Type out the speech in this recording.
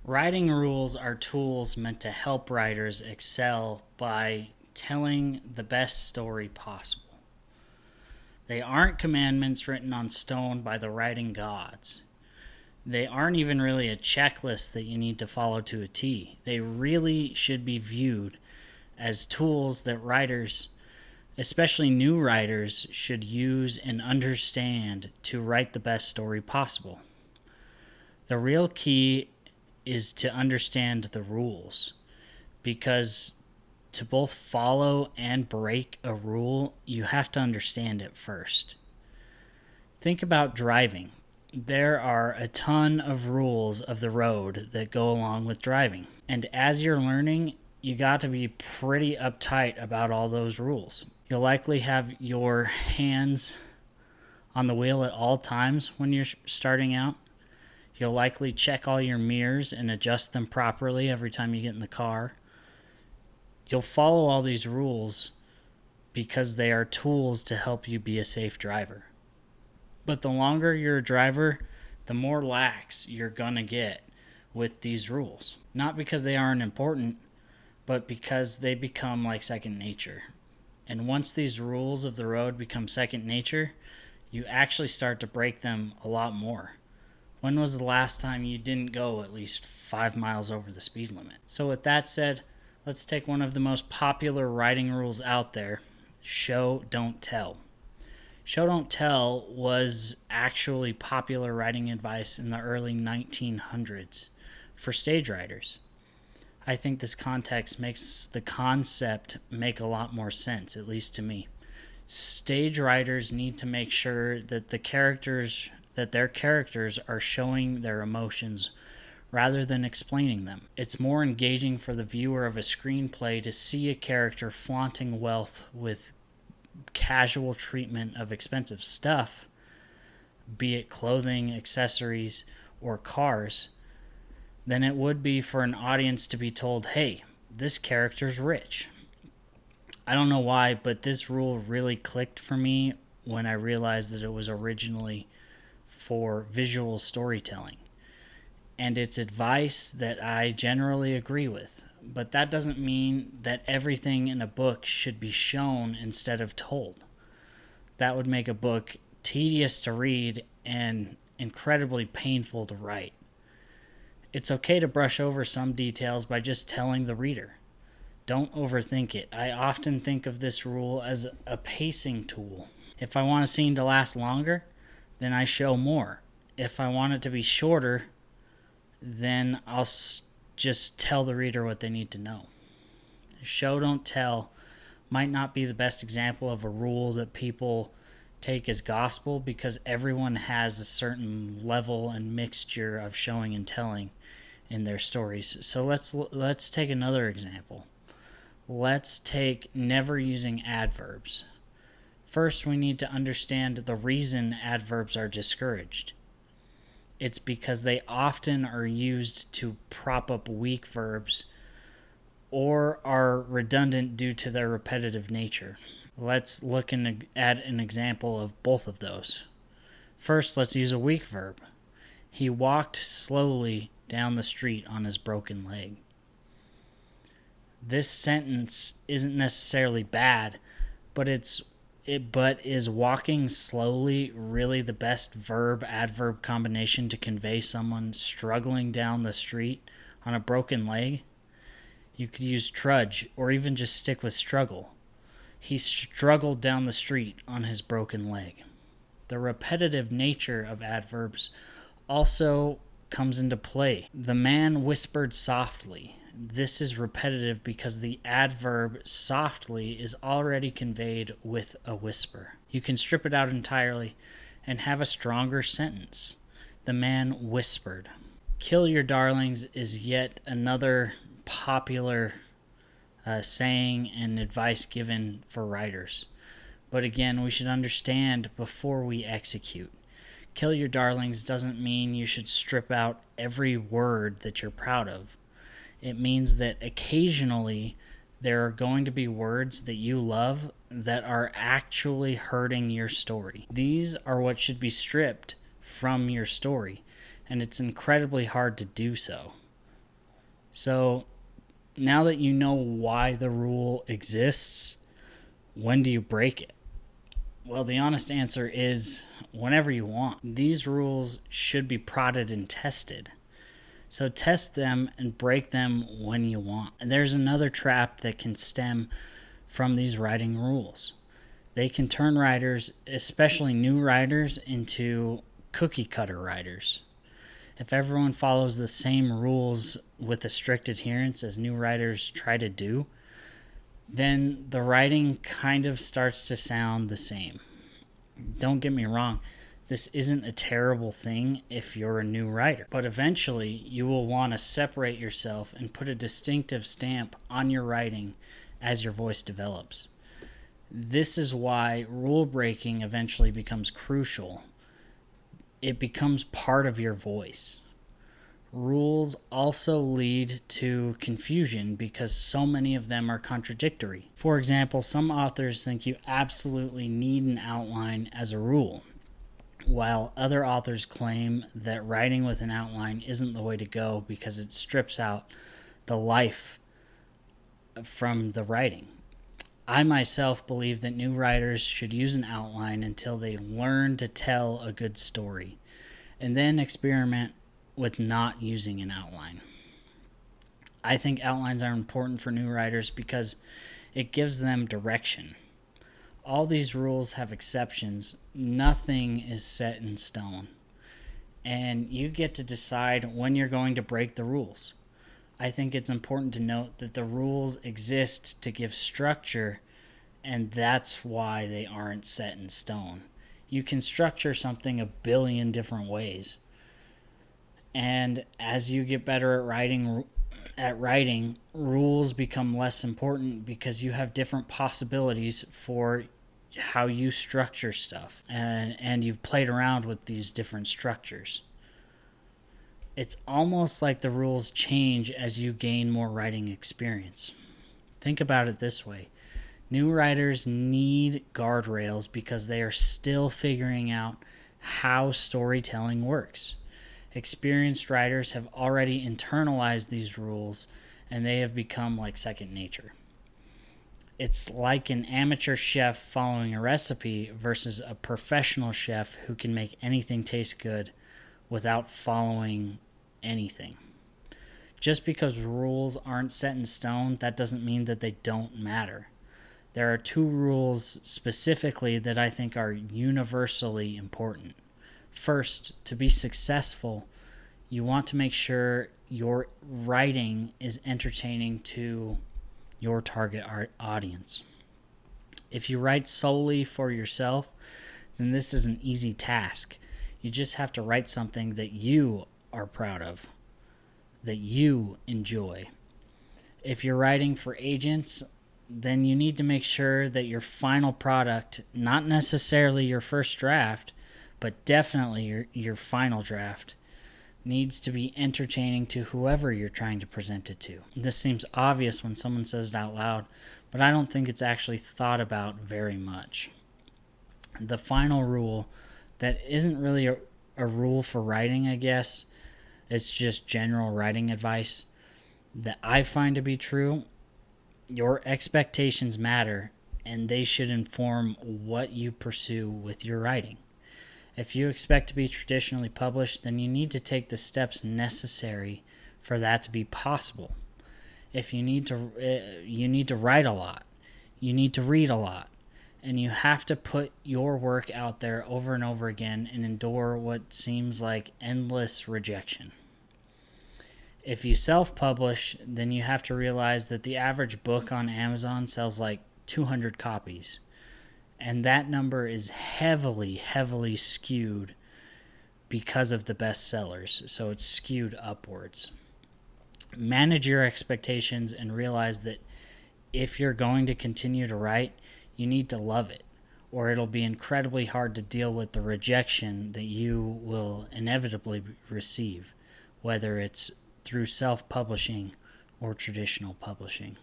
Writing rules are tools meant to help writers excel by telling the best story possible. They aren't commandments written on stone by the writing gods. They aren't even really a checklist that you need to follow to a T. They really should be viewed as tools that writers, especially new writers, should use and understand to write the best story possible. The real key is to understand the rules, because to both follow and break a rule, you have to understand it first. Think about driving. There are a ton of rules of the road that go along with driving. And as you're learning, you got to be pretty uptight about all those rules. You'll likely have your hands on the wheel at all times when you're starting out. You'll likely check all your mirrors and adjust them properly every time you get in the car. You'll follow all these rules because they are tools to help you be a safe driver. But the longer you're a driver, the more lax you're gonna get with these rules. Not because they aren't important, but because they become like second nature. And once these rules of the road become second nature, you actually start to break them a lot more. When was the last time you didn't go at least 5 miles over the speed limit? So with that said, let's take one of the most popular writing rules out there, show, don't tell. Show, don't tell was actually popular writing advice in the early 1900s for stage writers. I think this context makes the concept make a lot more sense, at least to me. Stage writers need to make sure that their characters are showing their emotions rather than explaining them. It's more engaging for the viewer of a screenplay to see a character flaunting wealth with casual treatment of expensive stuff, be it clothing, accessories, or cars, than it would be for an audience to be told, hey, this character's rich. I don't know why, but this rule really clicked for me when I realized that it was originally for visual storytelling. And it's advice that I generally agree with. But that doesn't mean that everything in a book should be shown instead of told. That would make a book tedious to read and incredibly painful to write. It's okay to brush over some details by just telling the reader. Don't overthink it. I often think of this rule as a pacing tool. If I want a scene to last longer, then I show more. If I want it to be shorter, then I'll just tell the reader what they need to know. Show, don't tell might not be the best example of a rule that people take as gospel, because everyone has a certain level and mixture of showing and telling in their stories. So let's take another example. Let's take never using adverbs. First, we need to understand the reason adverbs are discouraged. It's because they often are used to prop up weak verbs or are redundant due to their repetitive nature. Let's look at an example of both of those. First, let's use a weak verb. He walked slowly down the street on his broken leg. This sentence isn't necessarily bad, but is walking slowly really the best verb-adverb combination to convey someone struggling down the street on a broken leg? You could use trudge, or even just stick with struggle. He struggled down the street on his broken leg. The repetitive nature of adverbs also comes into play. The man whispered softly. This is repetitive because the adverb softly is already conveyed with a whisper. You can strip it out entirely and have a stronger sentence. The man whispered. Kill your darlings is yet another popular saying and advice given for writers. But again, we should understand before we execute. Kill your darlings doesn't mean you should strip out every word that you're proud of. It means that occasionally there are going to be words that you love that are actually hurting your story. These are what should be stripped from your story, and it's incredibly hard to do so. So now that you know why the rule exists, when do you break it? Well, the honest answer is whenever you want. These rules should be prodded and tested. So test them and break them when you want. And there's another trap that can stem from these writing rules. They can turn writers, especially new writers, into cookie cutter writers. If everyone follows the same rules with a strict adherence as new writers try to do, then the writing kind of starts to sound the same. Don't get me wrong, this isn't a terrible thing if you're a new writer, but eventually you will want to separate yourself and put a distinctive stamp on your writing as your voice develops. This is why rule breaking eventually becomes crucial. It becomes part of your voice. Rules also lead to confusion because so many of them are contradictory. For example, some authors think you absolutely need an outline as a rule, while other authors claim that writing with an outline isn't the way to go because it strips out the life from the writing. I myself believe that new writers should use an outline until they learn to tell a good story, and then experiment with not using an outline. I think outlines are important for new writers because it gives them direction. All these rules have exceptions. Nothing is set in stone. And you get to decide when you're going to break the rules. I think it's important to note that the rules exist to give structure, and that's why they aren't set in stone. You can structure something a billion different ways. And as you get better at writing, rules become less important because you have different possibilities for how you structure stuff, and you've played around with these different structures. It's almost like the rules change as you gain more writing experience. Think about it this way. New writers need guardrails because they are still figuring out how storytelling works. Experienced writers have already internalized these rules, and they have become like second nature. It's like an amateur chef following a recipe versus a professional chef who can make anything taste good without following anything. Just because rules aren't set in stone, that doesn't mean that they don't matter. There are two rules specifically that I think are universally important. First, to be successful, you want to make sure your writing is entertaining to your target audience. If you write solely for yourself, then this is an easy task. You just have to write something that you are proud of, that you enjoy. If you're writing for agents, then you need to make sure that your final product, not necessarily your first draft, but definitely your final draft, needs to be entertaining to whoever you're trying to present it to. This seems obvious when someone says it out loud, but I don't think it's actually thought about very much. The final rule that isn't really a rule for writing, I guess, it's just general writing advice that I find to be true. Your expectations matter, and they should inform what you pursue with your writing. If you expect to be traditionally published, then you need to take the steps necessary for that to be possible. If you need to write a lot, you need to read a lot, and you have to put your work out there over and over again and endure what seems like endless rejection. If you self-publish, then you have to realize that the average book on Amazon sells like 200 copies. And that number is heavily, heavily skewed because of the bestsellers. So it's skewed upwards. Manage your expectations and realize that if you're going to continue to write, you need to love it, or it'll be incredibly hard to deal with the rejection that you will inevitably receive, whether it's through self-publishing or traditional publishing.